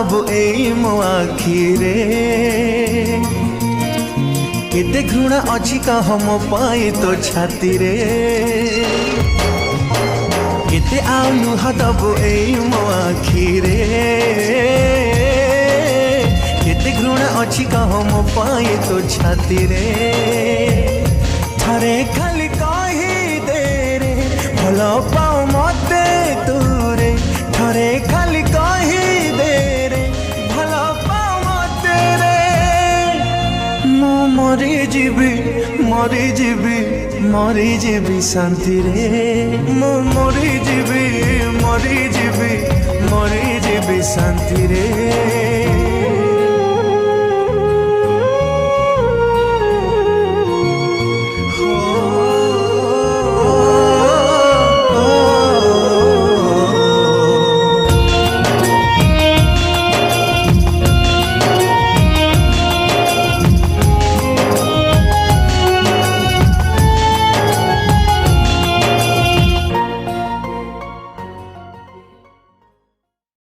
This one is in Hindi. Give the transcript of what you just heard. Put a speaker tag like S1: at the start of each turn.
S1: दबु एई मो आखिरे केते घृणा अछि कह मो पाई तो छाती रे केते आउ लुह दबु एई मो आखिरे केते घृणा अछि कह मो पाई तो छाती रे थरे खाली कही दे रे भल पाओ मते तूरे थरे खाली कही दे रे भल पाओ मते रे मो मरी जीवी शांति रे मो मरी जीवी शांति रे।